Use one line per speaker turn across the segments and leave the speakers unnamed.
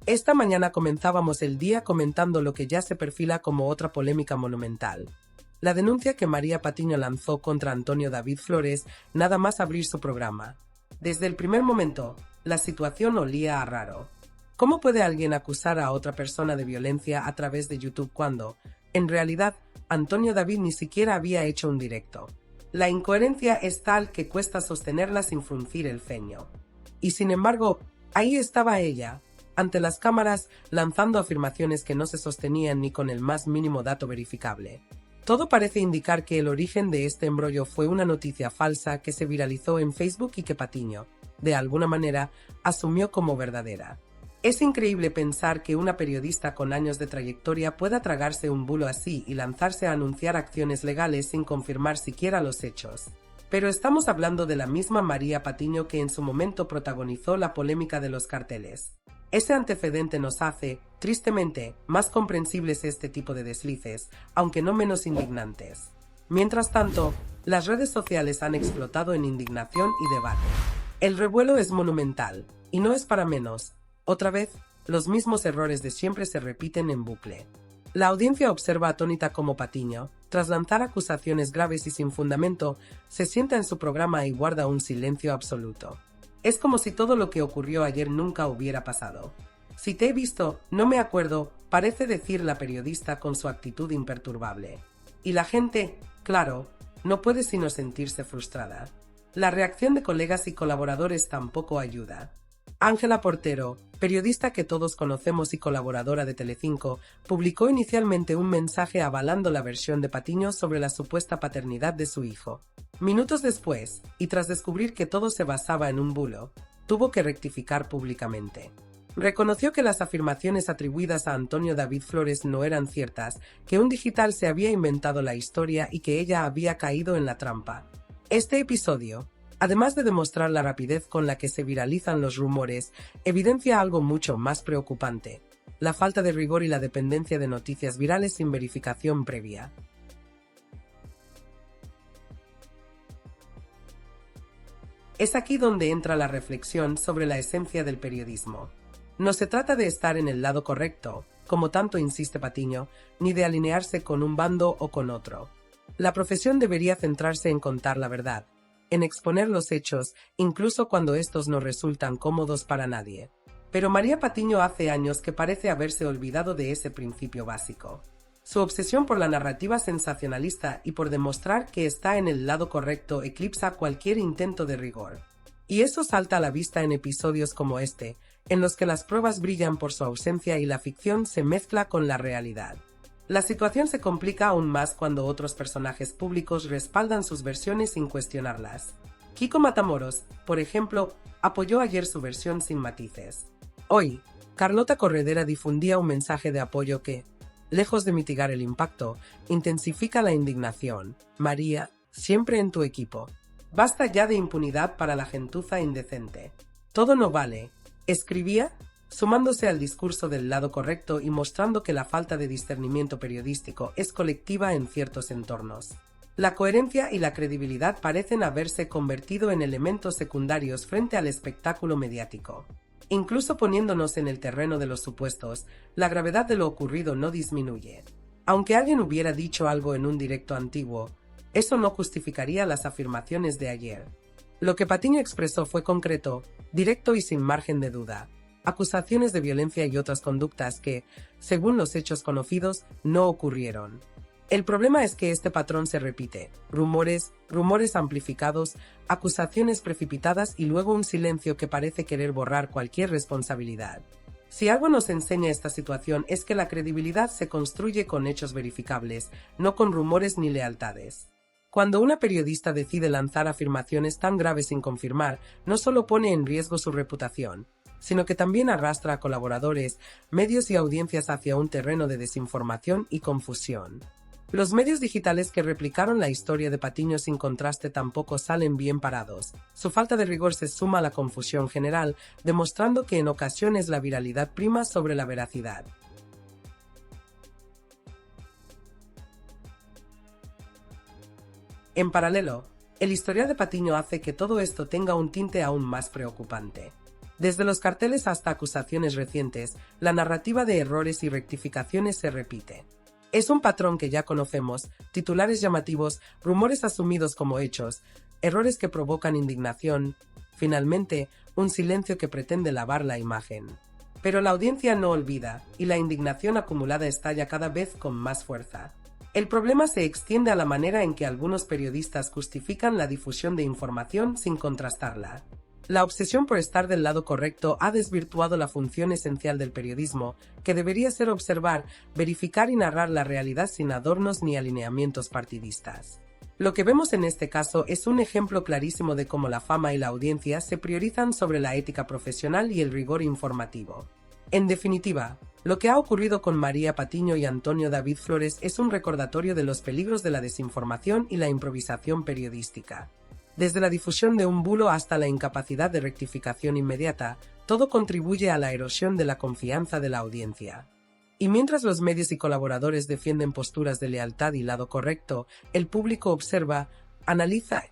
Esta mañana comenzábamos el día comentando lo que ya se perfila como otra polémica monumental. La denuncia que María Patiño lanzó contra Antonio David Flores nada más abrir su programa. Desde el primer momento, la situación olía a raro. ¿Cómo puede alguien acusar a otra persona de violencia a través de YouTube cuando, en realidad, Antonio David ni siquiera había hecho un directo? La incoherencia es tal que cuesta sostenerla sin fruncir el ceño. Y sin embargo, ahí estaba ella, ante las cámaras, lanzando afirmaciones que no se sostenían ni con el más mínimo dato verificable. Todo parece indicar que el origen de este embrollo fue una noticia falsa que se viralizó en Facebook y que Patiño, de alguna manera, asumió como verdadera. Es increíble pensar que una periodista con años de trayectoria pueda tragarse un bulo así y lanzarse a anunciar acciones legales sin confirmar siquiera los hechos. Pero estamos hablando de la misma María Patiño que en su momento protagonizó la polémica de los carteles. Ese antecedente nos hace, tristemente, más comprensibles este tipo de deslices, aunque no menos indignantes. Mientras tanto, las redes sociales han explotado en indignación y debate. El revuelo es monumental, y no es para menos. Otra vez, los mismos errores de siempre se repiten en bucle. La audiencia observa atónita cómo Patiño, tras lanzar acusaciones graves y sin fundamento, se sienta en su programa y guarda un silencio absoluto. Es como si todo lo que ocurrió ayer nunca hubiera pasado. Si te he visto, no me acuerdo, parece decir la periodista con su actitud imperturbable. Y la gente, claro, no puede sino sentirse frustrada. La reacción de colegas y colaboradores tampoco ayuda. Ángela Portero, periodista que todos conocemos y colaboradora de Telecinco, publicó inicialmente un mensaje avalando la versión de Patiño sobre la supuesta paternidad de su hijo. Minutos después, y tras descubrir que todo se basaba en un bulo, tuvo que rectificar públicamente. Reconoció que las afirmaciones atribuidas a Antonio David Flores no eran ciertas, que un digital se había inventado la historia y que ella había caído en la trampa. Este episodio, además de demostrar la rapidez con la que se viralizan los rumores, evidencia algo mucho más preocupante: la falta de rigor y la dependencia de noticias virales sin verificación previa. Es aquí donde entra la reflexión sobre la esencia del periodismo. No se trata de estar en el lado correcto, como tanto insiste Patiño, ni de alinearse con un bando o con otro. La profesión debería centrarse en contar la verdad, en exponer los hechos, incluso cuando estos no resultan cómodos para nadie. Pero María Patiño hace años que parece haberse olvidado de ese principio básico. Su obsesión por la narrativa sensacionalista y por demostrar que está en el lado correcto eclipsa cualquier intento de rigor. Y eso salta a la vista en episodios como este, en los que las pruebas brillan por su ausencia y la ficción se mezcla con la realidad. La situación se complica aún más cuando otros personajes públicos respaldan sus versiones sin cuestionarlas. Kiko Matamoros, por ejemplo, apoyó ayer su versión sin matices. Hoy, Carlota Corredera difundía un mensaje de apoyo que, lejos de mitigar el impacto, intensifica la indignación. María, siempre en tu equipo. Basta ya de impunidad para la gentuza indecente. Todo no vale, escribía, sumándose al discurso del lado correcto y mostrando que la falta de discernimiento periodístico es colectiva en ciertos entornos. La coherencia y la credibilidad parecen haberse convertido en elementos secundarios frente al espectáculo mediático. Incluso poniéndonos en el terreno de los supuestos, la gravedad de lo ocurrido no disminuye. Aunque alguien hubiera dicho algo en un directo antiguo, eso no justificaría las afirmaciones de ayer. Lo que Patiño expresó fue concreto, directo y sin margen de duda. Acusaciones de violencia y otras conductas que, según los hechos conocidos, no ocurrieron. El problema es que este patrón se repite: rumores amplificados, acusaciones precipitadas y luego un silencio que parece querer borrar cualquier responsabilidad. Si algo nos enseña esta situación es que la credibilidad se construye con hechos verificables, no con rumores ni lealtades. Cuando una periodista decide lanzar afirmaciones tan graves sin confirmar, no solo pone en riesgo su reputación, sino que también arrastra a colaboradores, medios y audiencias hacia un terreno de desinformación y confusión. Los medios digitales que replicaron la historia de Patiño sin contraste tampoco salen bien parados. Su falta de rigor se suma a la confusión general, demostrando que en ocasiones la viralidad prima sobre la veracidad. En paralelo, el historial de Patiño hace que todo esto tenga un tinte aún más preocupante. Desde los carteles hasta acusaciones recientes, la narrativa de errores y rectificaciones se repite. Es un patrón que ya conocemos: titulares llamativos, rumores asumidos como hechos, errores que provocan indignación, finalmente, un silencio que pretende lavar la imagen. Pero la audiencia no olvida, y la indignación acumulada estalla cada vez con más fuerza. El problema se extiende a la manera en que algunos periodistas justifican la difusión de información sin contrastarla. La obsesión por estar del lado correcto ha desvirtuado la función esencial del periodismo, que debería ser observar, verificar y narrar la realidad sin adornos ni alineamientos partidistas. Lo que vemos en este caso es un ejemplo clarísimo de cómo la fama y la audiencia se priorizan sobre la ética profesional y el rigor informativo. En definitiva, lo que ha ocurrido con María Patiño y Antonio David Flores es un recordatorio de los peligros de la desinformación y la improvisación periodística. Desde la difusión de un bulo hasta la incapacidad de rectificación inmediata, todo contribuye a la erosión de la confianza de la audiencia. Y mientras los medios y colaboradores defienden posturas de lealtad y lado correcto, el público observa, analiza,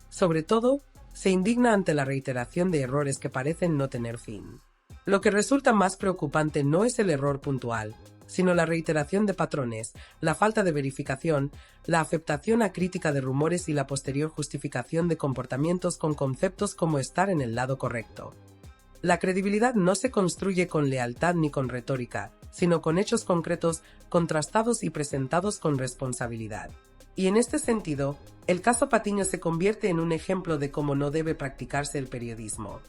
sobre todo, se indigna ante la reiteración de errores que parecen no tener fin. Lo que resulta más preocupante no es el error puntual, sino la reiteración de patrones, la falta de verificación, la aceptación acrítica de rumores y la posterior justificación de comportamientos con conceptos como estar en el lado correcto. La credibilidad no se construye con lealtad ni con retórica, sino con hechos concretos, contrastados y presentados con responsabilidad. Y en este sentido, el caso Patiño se convierte en un ejemplo de cómo no debe practicarse el periodismo.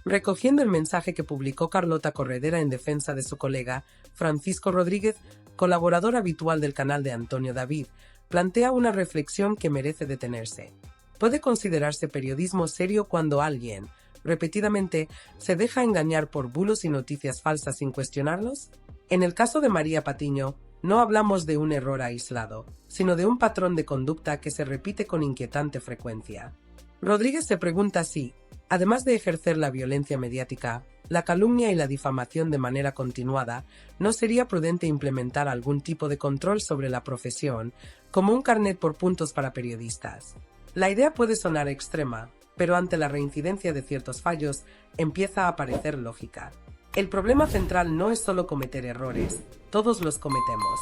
Recogiendo el mensaje que publicó Carlota Corredera en defensa de su colega, Francisco Rodríguez, colaborador habitual del canal de Antonio David, plantea una reflexión que merece detenerse. ¿Puede considerarse periodismo serio cuando alguien, repetidamente, se deja engañar por bulos y noticias falsas sin cuestionarlos? En el caso de María Patiño, no hablamos de un error aislado, sino de un patrón de conducta que se repite con inquietante frecuencia. Rodríguez se pregunta si, además de ejercer la violencia mediática, la calumnia y la difamación de manera continuada, ¿no sería prudente implementar algún tipo de control sobre la profesión, como un carnet por puntos para periodistas? La idea puede sonar extrema, pero ante la reincidencia de ciertos fallos, empieza a parecer lógica. El problema central no es solo cometer errores, todos los cometemos.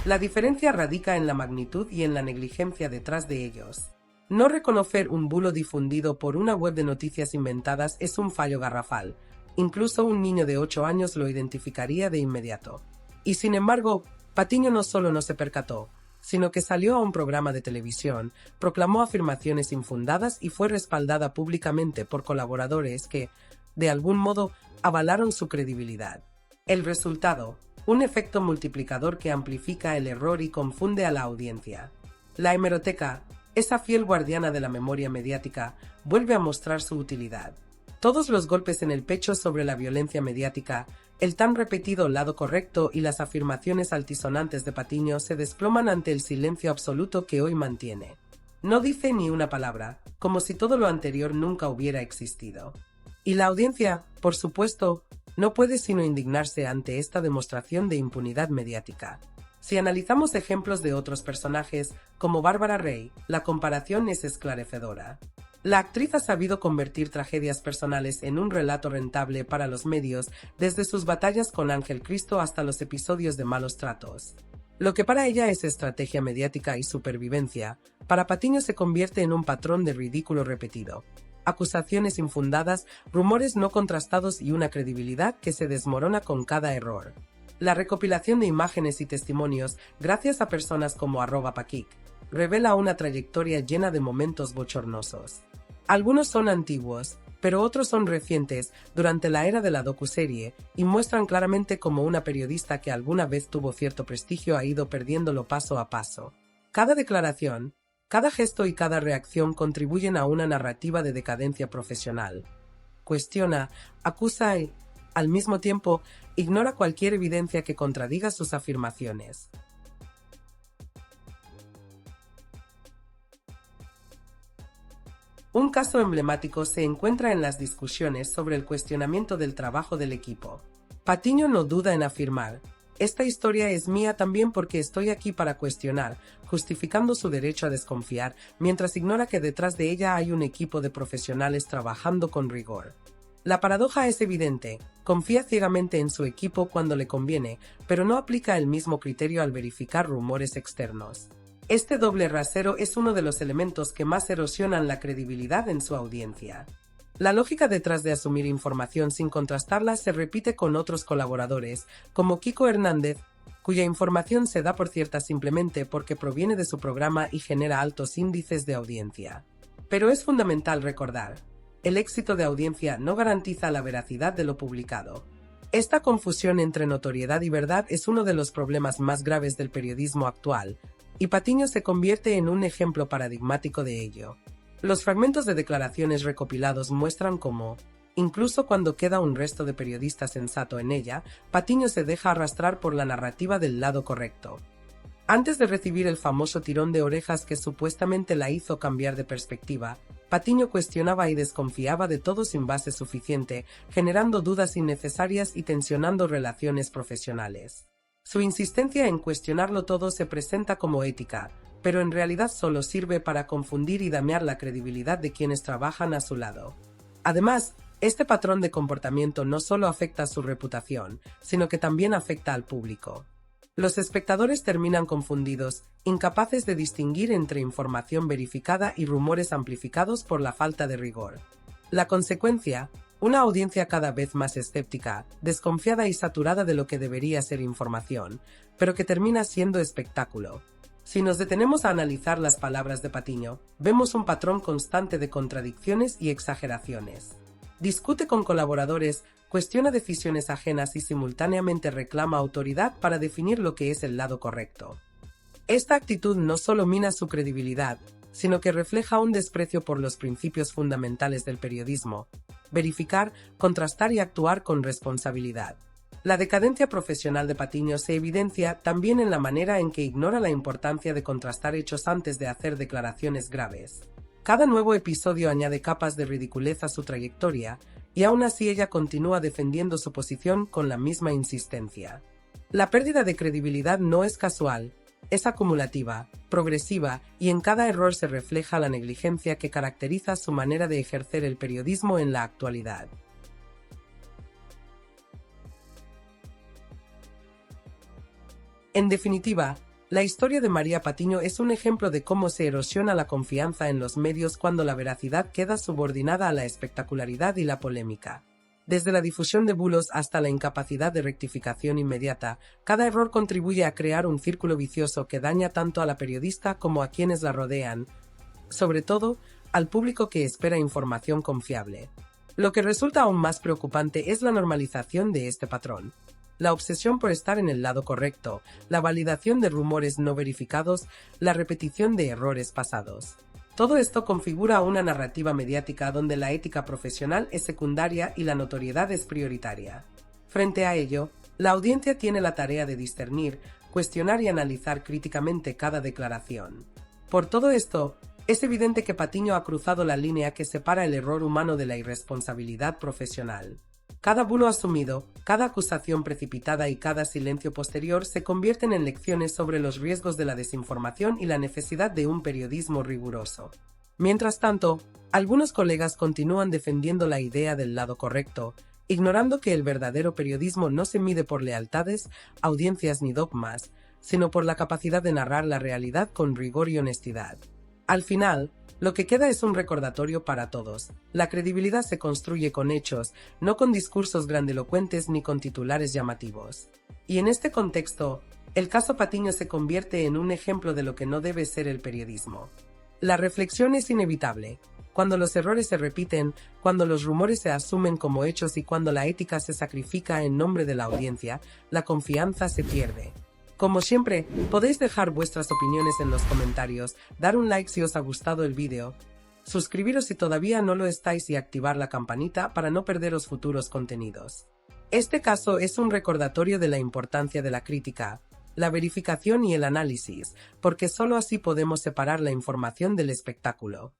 La diferencia radica en la magnitud y en la negligencia detrás de ellos. No reconocer un bulo difundido por una web de noticias inventadas es un fallo garrafal. Incluso un niño de 8 años lo identificaría de inmediato. Y sin embargo, Patiño no solo no se percató, sino que salió a un programa de televisión, proclamó afirmaciones infundadas y fue respaldada públicamente por colaboradores que, de algún modo, avalaron su credibilidad. El resultado, un efecto multiplicador que amplifica el error y confunde a la audiencia. La hemeroteca, esa fiel guardiana de la memoria mediática, vuelve a mostrar su utilidad. Todos los golpes en el pecho sobre la violencia mediática, el tan repetido lado correcto y las afirmaciones altisonantes de Patiño se desploman ante el silencio absoluto que hoy mantiene. No dice ni una palabra, como si todo lo anterior nunca hubiera existido. Y la audiencia, por supuesto, no puede sino indignarse ante esta demostración de impunidad mediática. Si analizamos ejemplos de otros personajes, como Bárbara Rey, la comparación es esclarecedora. La actriz ha sabido convertir tragedias personales en un relato rentable para los medios, desde sus batallas con Ángel Cristo hasta los episodios de malos tratos. Lo que para ella es estrategia mediática y supervivencia, para Patiño se convierte en un patrón de ridículo repetido. Acusaciones infundadas, rumores no contrastados y una credibilidad que se desmorona con cada error. La recopilación de imágenes y testimonios, gracias a personas como @Paquic, revela una trayectoria llena de momentos bochornosos. Algunos son antiguos, pero otros son recientes, durante la era de la docuserie, y muestran claramente cómo una periodista que alguna vez tuvo cierto prestigio ha ido perdiéndolo paso a paso. Cada declaración, cada gesto y cada reacción contribuyen a una narrativa de decadencia profesional. Cuestiona, acusa y, al mismo tiempo, ignora cualquier evidencia que contradiga sus afirmaciones. Un caso emblemático se encuentra en las discusiones sobre el cuestionamiento del trabajo del equipo. Patiño no duda en afirmar, Esta historia es mía también porque estoy aquí para cuestionar, justificando su derecho a desconfiar, mientras ignora que detrás de ella hay un equipo de profesionales trabajando con rigor. La paradoja es evidente, confía ciegamente en su equipo cuando le conviene, pero no aplica el mismo criterio al verificar rumores externos. Este doble rasero es uno de los elementos que más erosionan la credibilidad en su audiencia. La lógica detrás de asumir información sin contrastarla se repite con otros colaboradores, como Kiko Hernández, cuya información se da por cierta simplemente porque proviene de su programa y genera altos índices de audiencia. Pero es fundamental recordar, el éxito de audiencia no garantiza la veracidad de lo publicado. Esta confusión entre notoriedad y verdad es uno de los problemas más graves del periodismo actual, y Patiño se convierte en un ejemplo paradigmático de ello. Los fragmentos de declaraciones recopilados muestran cómo, incluso cuando queda un resto de periodista sensato en ella, Patiño se deja arrastrar por la narrativa del lado correcto. Antes de recibir el famoso tirón de orejas que supuestamente la hizo cambiar de perspectiva, Patiño cuestionaba y desconfiaba de todo sin base suficiente, generando dudas innecesarias y tensionando relaciones profesionales. Su insistencia en cuestionarlo todo se presenta como ética, pero en realidad solo sirve para confundir y dañar la credibilidad de quienes trabajan a su lado. Además, este patrón de comportamiento no solo afecta a su reputación, sino que también afecta al público. Los espectadores terminan confundidos, incapaces de distinguir entre información verificada y rumores amplificados por la falta de rigor. La consecuencia, una audiencia cada vez más escéptica, desconfiada y saturada de lo que debería ser información, pero que termina siendo espectáculo. Si nos detenemos a analizar las palabras de Patiño, vemos un patrón constante de contradicciones y exageraciones. Discute con colaboradores, cuestiona decisiones ajenas y simultáneamente reclama autoridad para definir lo que es el lado correcto. Esta actitud no solo mina su credibilidad, sino que refleja un desprecio por los principios fundamentales del periodismo: verificar, contrastar y actuar con responsabilidad. La decadencia profesional de Patiño se evidencia también en la manera en que ignora la importancia de contrastar hechos antes de hacer declaraciones graves. Cada nuevo episodio añade capas de ridiculez a su trayectoria, y aún así ella continúa defendiendo su posición con la misma insistencia. La pérdida de credibilidad no es casual, es acumulativa, progresiva, y en cada error se refleja la negligencia que caracteriza su manera de ejercer el periodismo en la actualidad. En definitiva, la historia de María Patiño es un ejemplo de cómo se erosiona la confianza en los medios cuando la veracidad queda subordinada a la espectacularidad y la polémica. Desde la difusión de bulos hasta la incapacidad de rectificación inmediata, cada error contribuye a crear un círculo vicioso que daña tanto a la periodista como a quienes la rodean, sobre todo al público que espera información confiable. Lo que resulta aún más preocupante es la normalización de este patrón. La obsesión por estar en el lado correcto, la validación de rumores no verificados, la repetición de errores pasados. Todo esto configura una narrativa mediática donde la ética profesional es secundaria y la notoriedad es prioritaria. Frente a ello, la audiencia tiene la tarea de discernir, cuestionar y analizar críticamente cada declaración. Por todo esto, es evidente que Patiño ha cruzado la línea que separa el error humano de la irresponsabilidad profesional. Cada bulo asumido, cada acusación precipitada y cada silencio posterior se convierten en lecciones sobre los riesgos de la desinformación y la necesidad de un periodismo riguroso. Mientras tanto, algunos colegas continúan defendiendo la idea del lado correcto, ignorando que el verdadero periodismo no se mide por lealtades, audiencias ni dogmas, sino por la capacidad de narrar la realidad con rigor y honestidad. Al final, lo que queda es un recordatorio para todos. La credibilidad se construye con hechos, no con discursos grandilocuentes ni con titulares llamativos. Y en este contexto, el caso Patiño se convierte en un ejemplo de lo que no debe ser el periodismo. La reflexión es inevitable. Cuando los errores se repiten, cuando los rumores se asumen como hechos y cuando la ética se sacrifica en nombre de la audiencia, la confianza se pierde. Como siempre, podéis dejar vuestras opiniones en los comentarios, dar un like si os ha gustado el vídeo, suscribiros si todavía no lo estáis y activar la campanita para no perderos futuros contenidos. Este caso es un recordatorio de la importancia de la crítica, la verificación y el análisis, porque solo así podemos separar la información del espectáculo.